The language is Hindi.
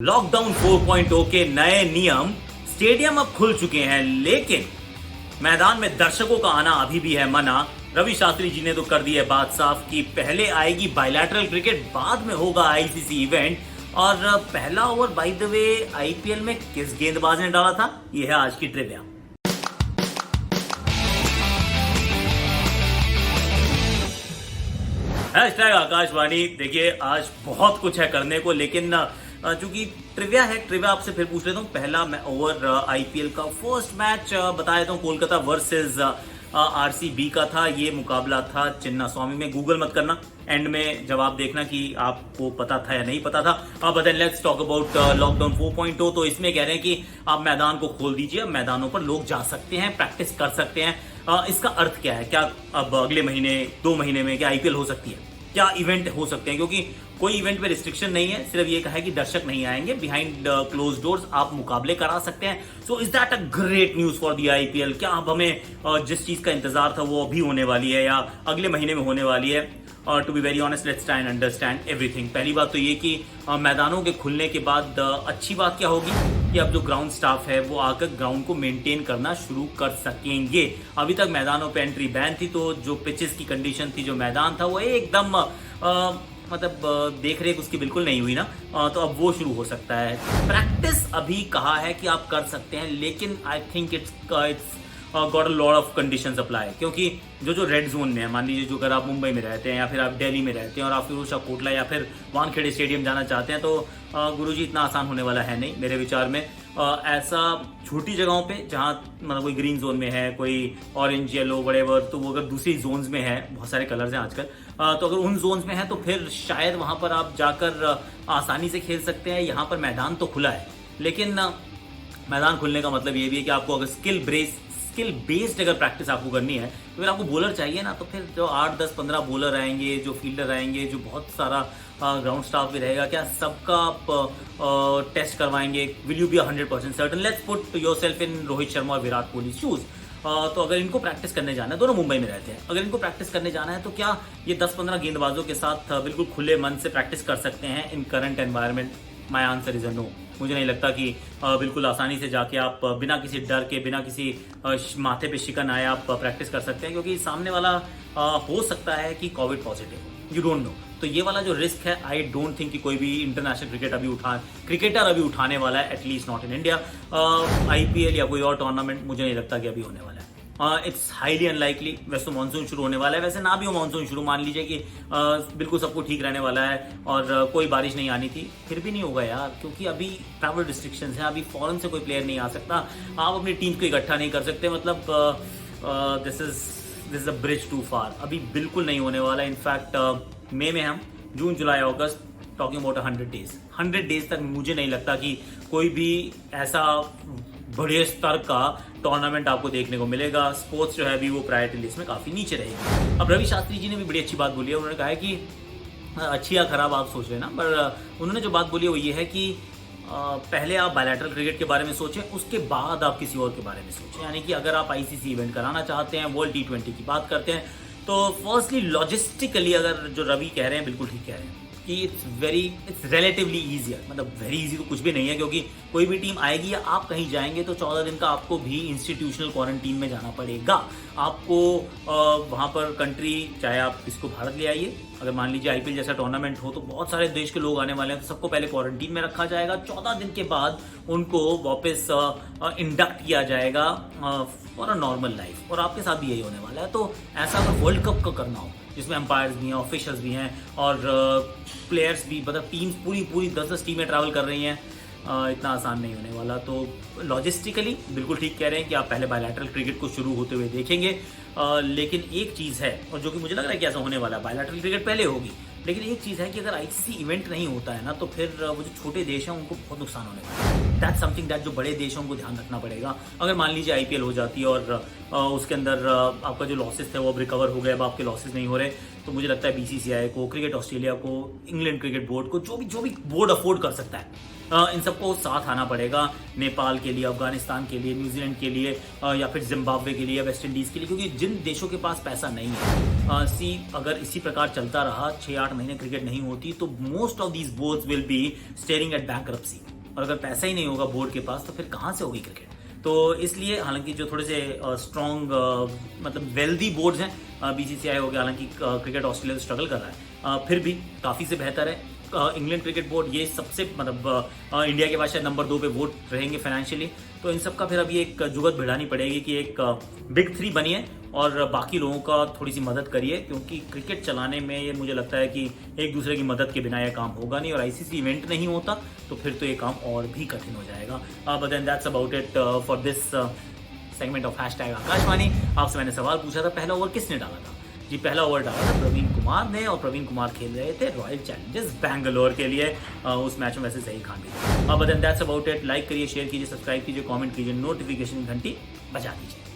लॉकडाउन 4.0 के नए नियम स्टेडियम अब खुल चुके हैं, लेकिन मैदान में दर्शकों का आना अभी भी है मना। रवि शास्त्री जी ने तो कर दी है बात साफ कि पहले आएगी बायलैटरल क्रिकेट, बाद में होगा आईसीसी इवेंट। और पहला over by the way IPL में किस गेंदबाज ने डाला था, यह है आज की ट्रिविया। हैशटैग आकाशवाणी। देखिए आज बहुत कुछ है करने को, लेकिन चूंकि ट्रिविया है, ट्रिविया आपसे फिर पूछ लेता हूँ। पहला ओवर आईपीएल का फर्स्ट मैच बता देता हूँ, कोलकाता वर्सेस आरसीबी का था। ये मुकाबला था चिन्ना स्वामी में। गूगल मत करना, एंड में जवाब देखना कि आपको पता था या नहीं पता था। अब लेट्स टॉक अबाउट लॉकडाउन 4.0। तो इसमें कह रहे हैं कि आप मैदान को खोल दीजिए, अब मैदानों पर लोग जा सकते हैं, प्रैक्टिस कर सकते हैं। इसका अर्थ क्या है? क्या अब अगले महीने 2 महीने में क्या आईपीएल हो सकती है? क्या इवेंट हो सकते हैं? क्योंकि कोई इवेंट पे रिस्ट्रिक्शन नहीं है, सिर्फ ये कहा है कि दर्शक नहीं आएंगे, बिहाइंड क्लोज डोर्स आप मुकाबले करा सकते हैं। So is that a great news for the IPL? क्या अब हमें जिस चीज का इंतजार था वो अभी होने वाली है या अगले महीने में होने वाली है? To be very honest, let's try and understand everything. पहली बात तो ये कि मैदानों के खुलने के बाद अच्छी बात क्या होगी कि अब जो ग्राउंड स्टाफ है वो आकर ग्राउंड को मेंटेन करना शुरू कर सकेंगे। अभी तक मैदानों पे एंट्री बैन थी, तो जो पिचेस की कंडीशन थी, जो मैदान था वो एकदम मतलब देख रेख उसकी बिल्कुल नहीं हुई ना, तो अब वो शुरू हो सकता है। प्रैक्टिस अभी कहा है कि आप कर सकते हैं, लेकिन I think it's got a lot of conditions apply. क्योंकि जो रेड जोन में है, मान लीजिए जो अगर आप मुंबई में रहते हैं या फिर आप दिल्ली में रहते हैं और आप फिरोज शाह कोटला या फिर वानखेड़े स्टेडियम जाना चाहते हैं, तो गुरुजी इतना आसान होने वाला है नहीं मेरे विचार में। ऐसा छोटी जगहों पे जहाँ मतलब कोई ग्रीन जोन में है, कोई ऑरेंज येलो वडेवर, तो वो अगर दूसरी जोन्स में है, बहुत सारे कलर्स हैं आजकल, तो अगर उन जोन्स में है तो फिर शायद वहां पर आप जाकर आसानी से खेल सकते हैं। यहाँ पर मैदान तो खुला है, लेकिन मैदान खुलने का मतलब ये भी है कि आपको अगर स्किल बेस्ड अगर प्रैक्टिस आपको करनी है तो फिर आपको बॉलर चाहिए ना। तो फिर जो 8, 10, 15 बॉलर आएंगे, जो फील्डर आएंगे, जो बहुत सारा ग्राउंड स्टाफ भी रहेगा, क्या सबका आप टेस्ट करवाएंगे? Will you be 100% certain? Let's put yourself in Rohit Sharma और विराट कोहली शूज। तो अगर इनको प्रैक्टिस करने जाना है, दोनों मुंबई में रहते हैं, अगर इनको प्रैक्टिस करने जाना है तो क्या ये 10-15 गेंदबाजों के साथ बिल्कुल खुले मन से प्रैक्टिस कर सकते हैं in current environment? My answer is a no. मुझे नहीं लगता कि बिल्कुल आसानी से जाके आप बिना किसी डर के, बिना किसी माथे पे शिकन आए आप प्रैक्टिस कर सकते हैं, क्योंकि सामने वाला हो सकता है कि कोविड पॉजिटिव हो, यू डोंट नो। तो ये वाला जो रिस्क है, आई डोंट थिंक कि कोई भी इंटरनेशनल क्रिकेटर अभी उठाने वाला है, at least not in India. IPL या कोई और टूर्नामेंट मुझे नहीं लगता कि अभी होने वाला है। It's highly unlikely. वैसे तो मानसून शुरू होने वाला है, वैसे ना भी हो मानसून शुरू, मान लीजिए कि बिल्कुल सब कुछ ठीक रहने वाला है और कोई बारिश नहीं आनी थी, फिर भी नहीं होगा यार, क्योंकि अभी ट्रैवल रिस्ट्रिक्शंस हैं। अभी फॉरेन से कोई प्लेयर नहीं आ सकता, आप अपनी टीम को इकट्ठा नहीं कर सकते। मतलब this is a bridge too far. अभी बिल्कुल नहीं होने वाला। इनफैक्ट मई में हम जून, जुलाई, अगस्त, टॉकिंग अबाउट 100 डेज तक मुझे नहीं लगता कि कोई भी ऐसा बड़े स्तर का टूर्नामेंट आपको देखने को मिलेगा। स्पोर्ट्स जो है अभी वो प्रायोरिटी लिस्ट में काफी नीचे रहेगी। अब रवि शास्त्री जी ने भी बड़ी अच्छी बात बोली है। उन्होंने कहा है कि अच्छी या खराब आप सोच लेना, पर उन्होंने जो बात बोली है वो ये है कि पहले आप बायलैटरल क्रिकेट के बारे में सोचें, उसके बाद आप किसी और के बारे में सोचें। यानी कि अगर आप आईसीसी इवेंट कराना चाहते हैं, वर्ल्ड T20 की बात करते हैं, तो फर्स्टली लॉजिस्टिकली अगर जो रवि कह रहे हैं बिल्कुल ठीक कह रहे हैं कि इट्स रिलेटिवली ईजियर। मतलब वेरी इजी तो कुछ भी नहीं है, क्योंकि कोई भी टीम आएगी या आप कहीं जाएंगे तो 14 दिन का आपको भी इंस्टीट्यूशनल क्वारंटीन में जाना पड़ेगा। आपको वहां पर कंट्री, चाहे आप किसको भारत ले आइए, अगर मान लीजिए आईपीएल जैसा टूर्नामेंट हो तो बहुत सारे देश के लोग आने वाले हैं, तो सबको पहले क्वारंटीन में रखा जाएगा। 14 दिन के बाद उनको वापस इंडक्ट किया जाएगा फॉर अ नॉर्मल लाइफ। और आपके साथ भी यही होने वाला है। तो ऐसा अगर वर्ल्ड कप का करना हो, जिसमें अंपायर्स भी हैं, ऑफिशियल्स भी हैं और प्लेयर्स भी, मतलब टीम्स पूरी 10-10 टीमें ट्रैवल कर रही हैं, इतना आसान नहीं होने वाला। तो लॉजिस्टिकली बिल्कुल ठीक कह रहे हैं कि आप पहले बायलैटरल क्रिकेट को शुरू होते हुए देखेंगे। लेकिन एक चीज़ है, और जो कि मुझे लग रहा है कि ऐसा होने वाला है, बायलैटरल क्रिकेट पहले होगी, लेकिन एक चीज़ है कि अगर आईसीसी इवेंट नहीं होता है ना, तो फिर वो जो छोटे देश हैं उनको बहुत नुकसान होने वाला है। दैट्स समथिंग दैट जो बड़े देशों को ध्यान रखना पड़ेगा। अगर मान लीजिए आईपीएल हो जाती है और उसके अंदर आपका जो लॉसेस थे वो अब रिकवर हो गए, अब आपके लॉसेस नहीं हो रहे, तो मुझे लगता है बीसीसीआई को, क्रिकेट ऑस्ट्रेलिया को, इंग्लैंड क्रिकेट बोर्ड को, जो भी बोर्ड अफोर्ड कर सकता है, इन सबको साथ आना पड़ेगा। नेपाल के लिए, अफगानिस्तान के लिए, न्यूजीलैंड के लिए, या फिर जिम्बाब्वे के लिए, वेस्ट इंडीज के लिए, क्योंकि जिन देशों के पास पैसा नहीं है, अगर इसी प्रकार चलता रहा, 6-8 महीने क्रिकेट नहीं होती, तो most of these boards will be staring at bankruptcy. और अगर पैसा ही नहीं होगा बोर्ड के पास तो फिर कहाँ से होगी क्रिकेट। तो इसलिए हालांकि जो थोड़े से स्ट्रॉन्ग मतलब वेल्दी बोर्ड्स हैं, बीसीसीआई हो गया, हालांकि क्रिकेट ऑस्ट्रेलिया स्ट्रगल कर रहा है, फिर भी काफ़ी से बेहतर है। इंग्लैंड क्रिकेट बोर्ड ये सबसे मतलब इंडिया के बाद शायद नंबर 2 पे वोट रहेंगे फाइनेंशियली। तो इन सब का फिर अभी एक जुगत भिड़ानी पड़ेगी कि एक बिग 3 बनिए और बाकी लोगों का थोड़ी सी मदद करिए, क्योंकि क्रिकेट चलाने में ये मुझे लगता है कि एक दूसरे की मदद के बिना ये काम होगा नहीं, और आईसीसी इवेंट नहीं होता तो फिर तो ये काम और भी कठिन हो जाएगा। But then that's about it for this segment of #Akashvani. आपसे मैंने सवाल पूछा था पहला ओवर किसने डाला था। जी पहला ओवर डाला था प्रवीण कुमार ने, और प्रवीण कुमार खेल रहे थे रॉयल चैलेंजर्स बैंगलोर के लिए। उस मैच में वैसे सही खान भी था। But then that's about it. Like करिए, शेयर कीजिए, सब्सक्राइब कीजिए, कमेंट कीजिए, नोटिफिकेशन घंटी बजा दीजिए।